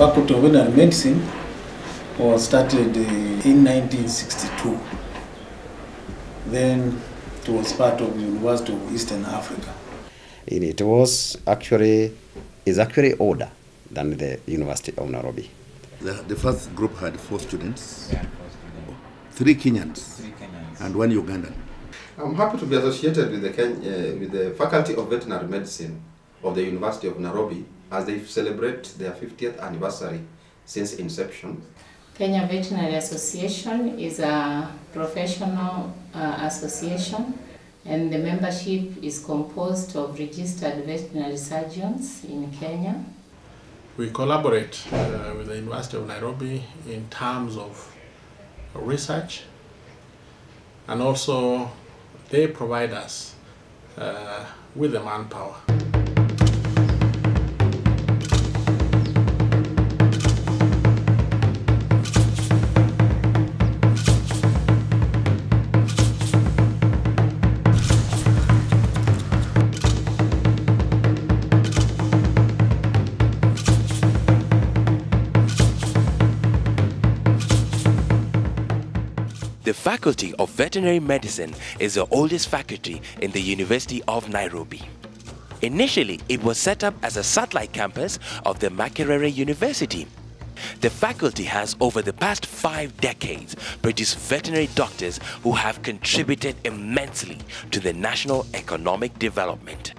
Faculty of Veterinary Medicine was started in 1962. Then it was part of the University of Eastern Africa. It is actually older than the University of Nairobi. The first group had 4 students, 3 Kenyans, and 1 Ugandan. I'm happy to be associated with the Faculty of Veterinary Medicine of the University of Nairobi as they celebrate their 50th anniversary since inception. Kenya Veterinary Association is a professional association, and the membership is composed of registered veterinary surgeons in Kenya. We collaborate with the University of Nairobi in terms of research, and also they provide us with the manpower. The Faculty of Veterinary Medicine is the oldest faculty in the University of Nairobi. Initially, it was set up as a satellite campus of the Makerere University. The faculty has, over the past 5 decades, produced veterinary doctors who have contributed immensely to the national economic development.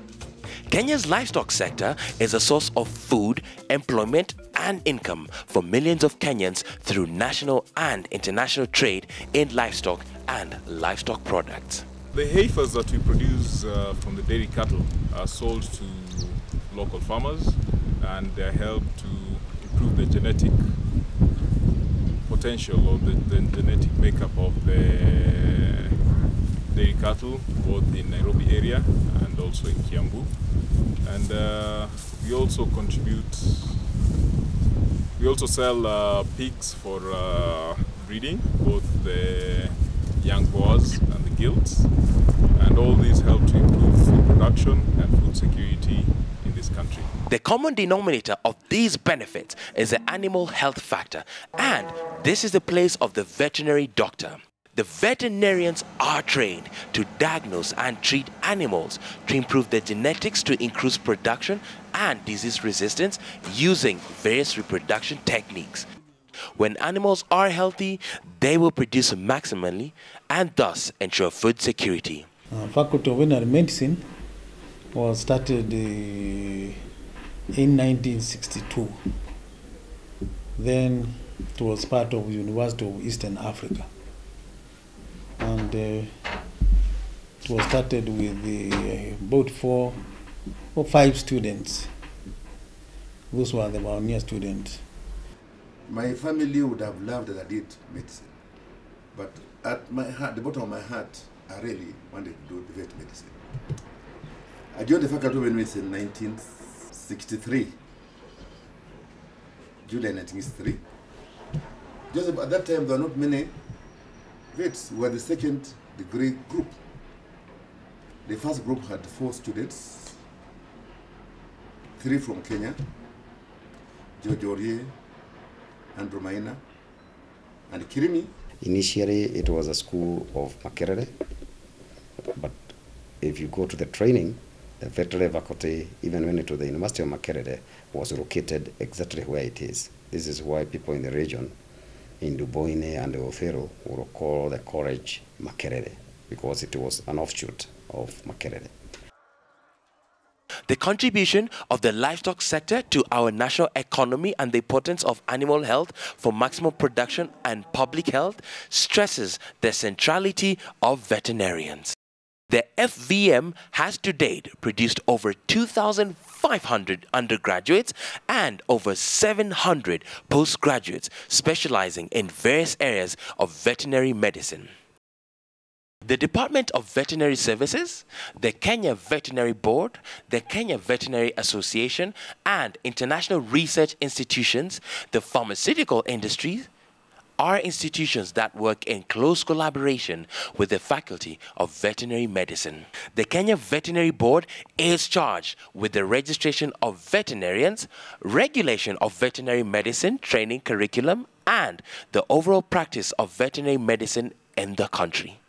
Kenya's livestock sector is a source of food, employment and income for millions of Kenyans through national and international trade in livestock and livestock products. The heifers that we produce from the dairy cattle are sold to local farmers, and they help to improve the genetic potential or the genetic makeup of the dairy cattle, both in Nairobi area and also in Kiambu. And we also sell pigs for breeding, both the young boars and the gilts, and all these help to improve food production and food security in this country. The common denominator of these benefits is the animal health factor, and this is the place of the veterinary doctor. The veterinarians are trained to diagnose and treat animals to improve their genetics to increase production and disease resistance using various reproduction techniques. When animals are healthy, they will produce maximally and thus ensure food security. Faculty of Veterinary Medicine was started in 1962. Then it was part of the University of Eastern Africa. And it was started with about 4 or 5 students. Those were the pioneer students. My family would have loved that I did medicine, but at my heart, the bottom of my heart, I really wanted to do vet medicine. I joined the Faculty of Medicine in 1963, July 1963. Just at that time, there were not many vets. We were the second degree group. The first group had 4 students, 3 from Kenya, George Orie, Andrew Maina, and Kirimi. Initially, it was a school of Makerere, but if you go to the training, the veterinary faculty, even when it was the University of Makerere, was located exactly where it is. This is why people in the region, in Duboine and Ofero, will call the college Makerere, because it was an offshoot of Makerere. The contribution of the livestock sector to our national economy and the importance of animal health for maximum production and public health stresses the centrality of veterinarians. The FVM has to date produced over 2,500 undergraduates and over 700 postgraduates specializing in various areas of veterinary medicine. The Department of Veterinary Services, the Kenya Veterinary Board, the Kenya Veterinary Association, and international research institutions, the pharmaceutical industry, are institutions that work in close collaboration with the Faculty of Veterinary Medicine. The Kenya Veterinary Board is charged with the registration of veterinarians, regulation of veterinary medicine training curriculum, and the overall practice of veterinary medicine in the country.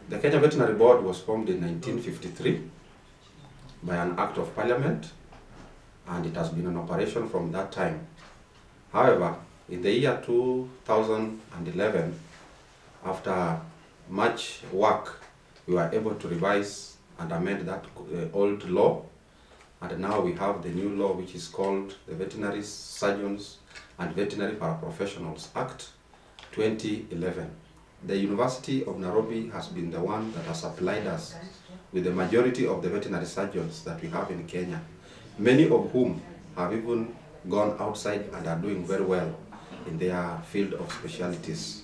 The Kenya Veterinary Board was formed in 1953 by an Act of Parliament, and it has been in operation from that time. However, in the year 2011, after much work, we were able to revise and amend that old law, and now we have the new law, which is called the Veterinary Surgeons and Veterinary Paraprofessionals Act 2011. The University of Nairobi has been the one that has supplied us with the majority of the veterinary surgeons that we have in Kenya, many of whom have even gone outside and are doing very well in their field of specialties.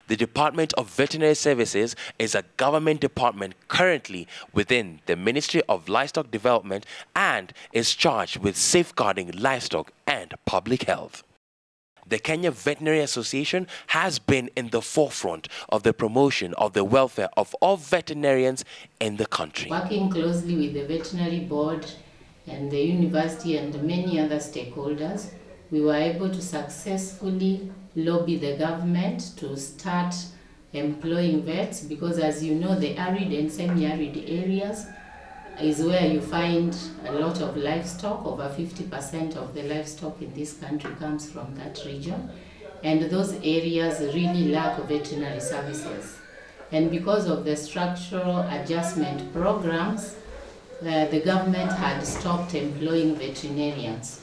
The Department of Veterinary Services is a government department currently within the Ministry of Livestock Development and is charged with safeguarding livestock and public health. The Kenya Veterinary Association has been in the forefront of the promotion of the welfare of all veterinarians in the country. Working closely with the Veterinary Board and the university and many other stakeholders, we were able to successfully lobby the government to start employing vets, because as you know, the arid and semi-arid areas is where you find a lot of livestock. Over 50% of the livestock in this country comes from that region, and those areas really lack veterinary services. And because of the structural adjustment programs, the government had stopped employing veterinarians.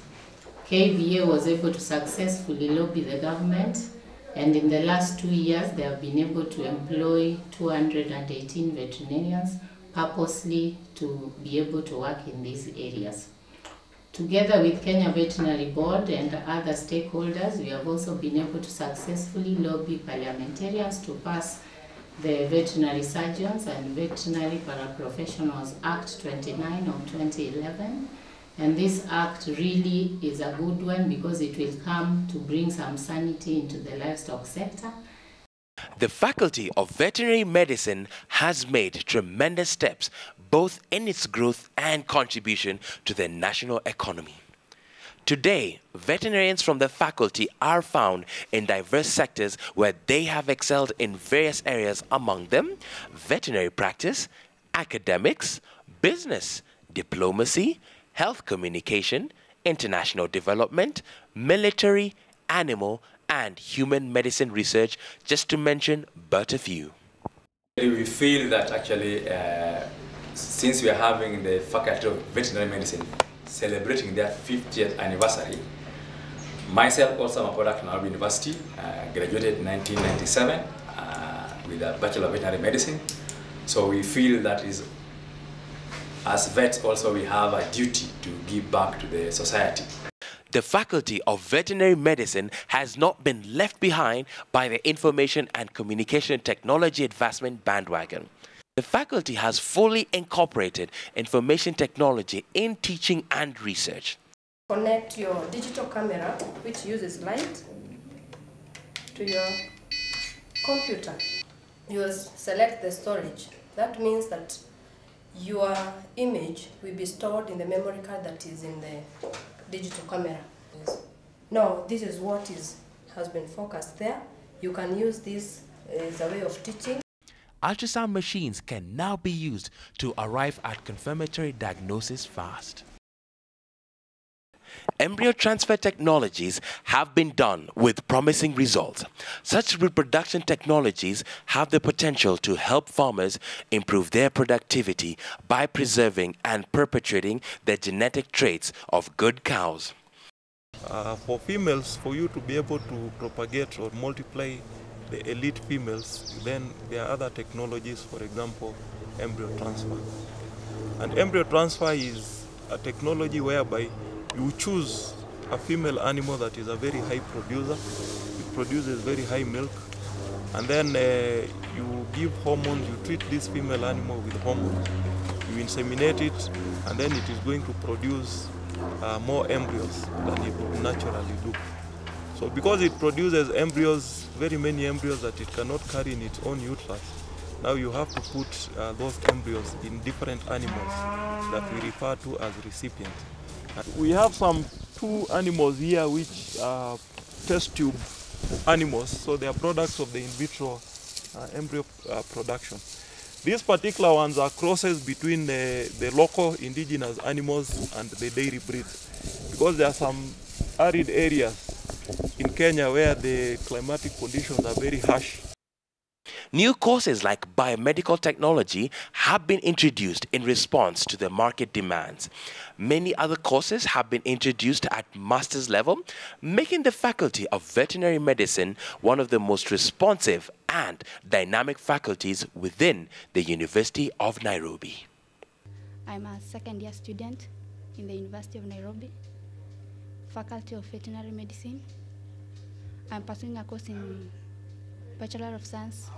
KVA was able to successfully lobby the government, and in the last 2 years they have been able to employ 218 veterinarians purposely to be able to work in these areas. Together with Kenya Veterinary Board and other stakeholders, we have also been able to successfully lobby parliamentarians to pass the Veterinary Surgeons and Veterinary Paraprofessionals Act 29 of 2011. And this act really is a good one because it will come to bring some sanity into the livestock sector. The Faculty of Veterinary Medicine has made tremendous steps both in its growth and contribution to the national economy. Today, veterinarians from the faculty are found in diverse sectors where they have excelled in various areas, among them veterinary practice, academics, business, diplomacy, health communication, international development, military, animal, and human medicine research, just to mention but a few. We feel that actually, since we are having the Faculty of Veterinary Medicine celebrating their 50th anniversary, myself also am a product of Nairobi University, graduated in 1997 with a Bachelor of Veterinary Medicine. So we feel that is, as vets also, we have a duty to give back to the society. The Faculty of Veterinary Medicine has not been left behind by the information and communication technology advancement bandwagon. The faculty has fully incorporated information technology in teaching and research. Connect your digital camera, which uses light, to your computer. You select the storage. That means that your image will be stored in the memory card that is in the digital camera. Now, this is what has been focused there. You can use this as a way of teaching. Ultrasound machines can now be used to arrive at confirmatory diagnosis fast. Embryo transfer technologies have been done with promising results. Such reproduction technologies have the potential to help farmers improve their productivity by preserving and perpetuating the genetic traits of good cows. For females, for you to be able to propagate or multiply the elite females, then there are other technologies, for example, embryo transfer. And embryo transfer is a technology whereby you choose a female animal that is a very high producer, it produces very high milk, and then you give hormones, you treat this female animal with hormones, you inseminate it, and then it is going to produce more embryos than it would naturally do. So because it produces embryos, very many embryos that it cannot carry in its own uterus, now you have to put those embryos in different animals that we refer to as recipients. We have some 2 animals here which are test tube animals, so they are products of the in vitro embryo production. These particular ones are crosses between the local indigenous animals and the dairy breeds, because there are some arid areas in Kenya where the climatic conditions are very harsh. New courses like biomedical technology have been introduced in response to the market demands. Many other courses have been introduced at master's level, making the Faculty of Veterinary Medicine one of the most responsive and dynamic faculties within the University of Nairobi. I'm a second-year student in the University of Nairobi, Faculty of Veterinary Medicine. I'm pursuing a course in Bachelor of Science,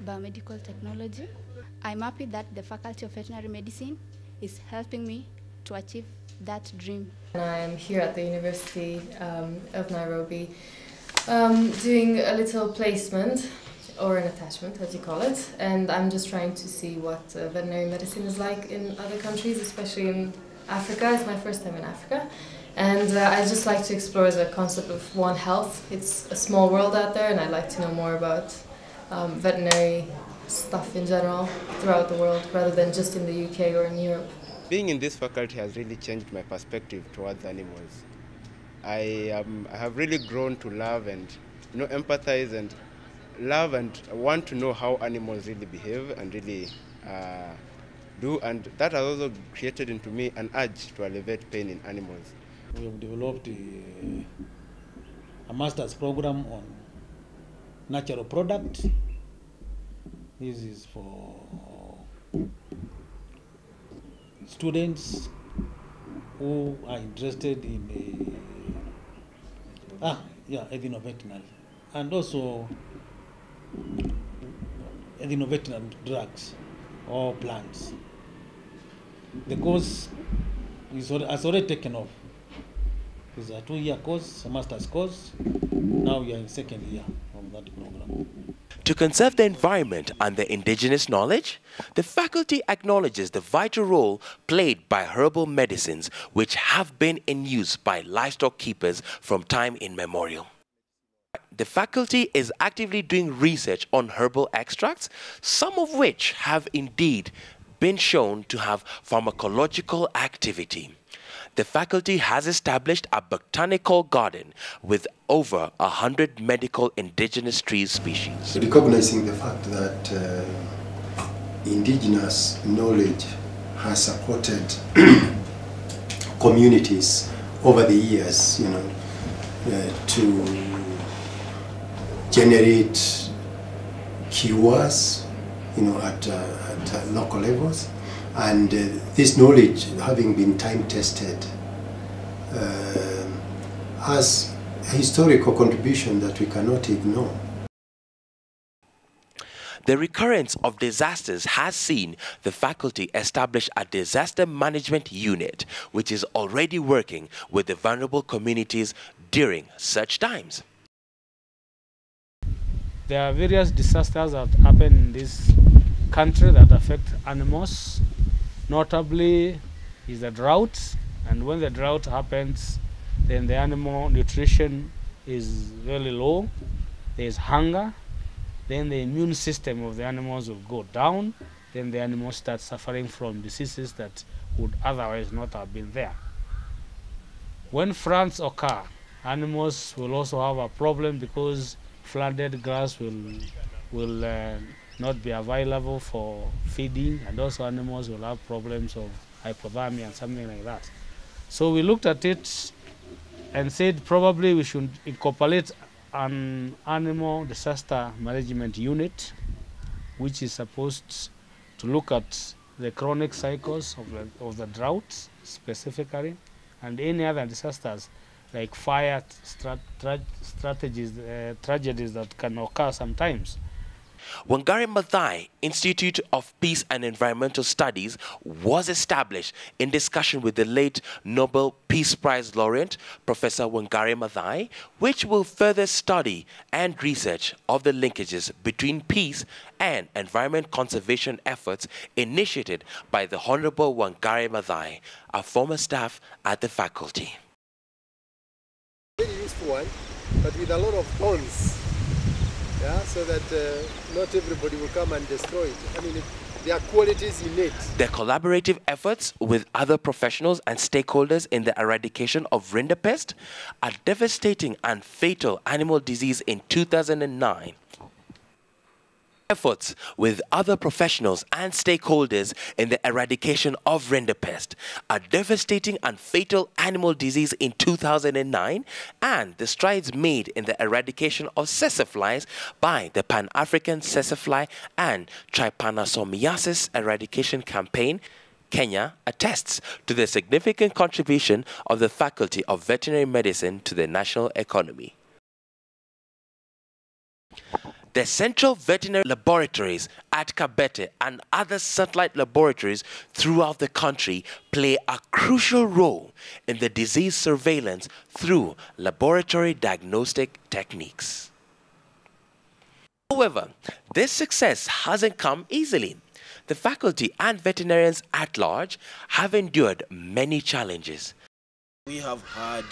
Biomedical Technology. I'm happy that the Faculty of Veterinary Medicine is helping me to achieve that dream. I'm here at the University of Nairobi doing a little placement, or an attachment, as you call it, and I'm just trying to see what veterinary medicine is like in other countries, especially in Africa. It's my first time in Africa. And I just like to explore the concept of One Health. It's a small world out there, and I'd like to know more about veterinary stuff in general throughout the world, rather than just in the UK or in Europe. Being in this faculty has really changed my perspective towards animals. I have really grown to love and empathize and love and want to know how animals really behave and really do, and that has also created into me an urge to alleviate pain in animals. We have developed a master's program on natural product. This is for students who are interested in ethnoveterinary, and also ethnoveterinary drugs or plants. The course has already taken off. It's a 2-year course, a master's course. Now we are in 2nd year of that program. To conserve the environment and the indigenous knowledge, the faculty acknowledges the vital role played by herbal medicines which have been in use by livestock keepers from time immemorial. The faculty is actively doing research on herbal extracts, some of which have indeed been shown to have pharmacological activity. The faculty has established a botanical garden with over 100 medical indigenous tree species. Recognizing the fact that indigenous knowledge has supported communities over the years, to generate cures, at local levels. And this knowledge, having been time-tested, has a historical contribution that we cannot ignore. The recurrence of disasters has seen the faculty establish a disaster management unit, which is already working with the vulnerable communities during such times. There are various disasters that happen in this country that affect animals. Notably is the drought, and when the drought happens, then the animal nutrition is very low, there is hunger, then the immune system of the animals will go down, then the animals start suffering from diseases that would otherwise not have been there. When floods occur, animals will also have a problem because flooded grass will not be available for feeding, and also animals will have problems of hypothermia and something like that. So we looked at it and said probably we should incorporate an animal disaster management unit, which is supposed to look at the chronic cycles of the drought specifically, and any other disasters like fire tragedies that can occur sometimes. Wangari Maathai Institute of Peace and Environmental Studies was established in discussion with the late Nobel Peace Prize laureate, Professor Wangari Maathai, which will further study and research of the linkages between peace and environment conservation efforts initiated by the Honorable Wangari Maathai, a former staff at the faculty. Very useful one, but with a lot of thorns. Yeah, so that not everybody will come and destroy it. I mean, there are qualities in it. Their collaborative efforts with other professionals and stakeholders in the eradication of rinderpest, a devastating and fatal animal disease in 2009. Efforts with other professionals and stakeholders in the eradication of rinderpest, a devastating and fatal animal disease in 2009, and the strides made in the eradication of tsetseflies by the Pan-African Tsetsefly and Trypanosomiasis Eradication Campaign, Kenya attests to the significant contribution of the Faculty of Veterinary Medicine to the national economy. The Central Veterinary Laboratories at Kabete and other satellite laboratories throughout the country play a crucial role in the disease surveillance through laboratory diagnostic techniques. However, this success hasn't come easily. The faculty and veterinarians at large have endured many challenges. We have had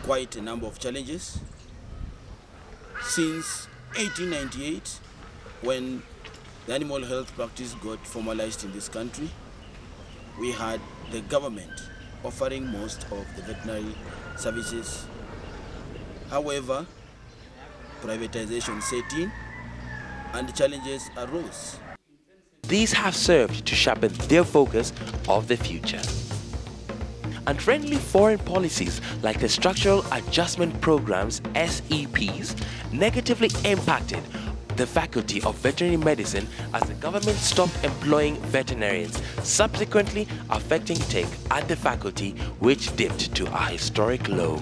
quite a number of challenges. Since 1898, when the animal health practice got formalized in this country, we had the government offering most of the veterinary services. However, privatization set in and challenges arose. These have served to sharpen their focus of the future. Unfriendly foreign policies like the Structural Adjustment Programs, SEPs, negatively impacted the Faculty of Veterinary Medicine as the government stopped employing veterinarians, subsequently affecting take at the faculty, which dipped to a historic low.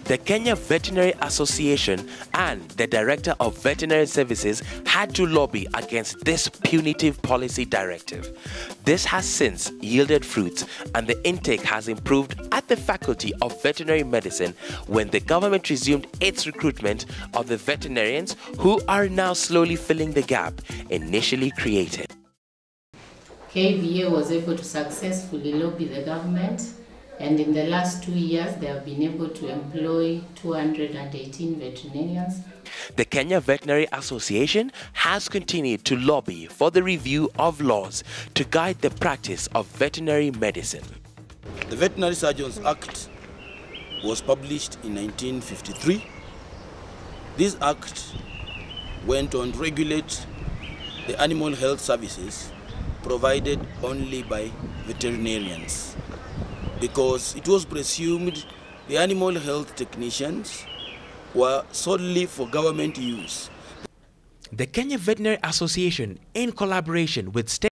The Kenya Veterinary Association and the Director of Veterinary Services had to lobby against this punitive policy directive. This has since yielded fruits, and the intake has improved at the Faculty of Veterinary Medicine when the government resumed its recruitment of the veterinarians who are now slowly filling the gap initially created. KVA was able to successfully lobby the government, and in the last 2 years, they have been able to employ 218 veterinarians. The Kenya Veterinary Association has continued to lobby for the review of laws to guide the practice of veterinary medicine. The Veterinary Surgeons Act was published in 1953. This act went on to regulate the animal health services provided only by veterinarians, because it was presumed the animal health technicians were solely for government use. The Kenya Veterinary Association, in collaboration with state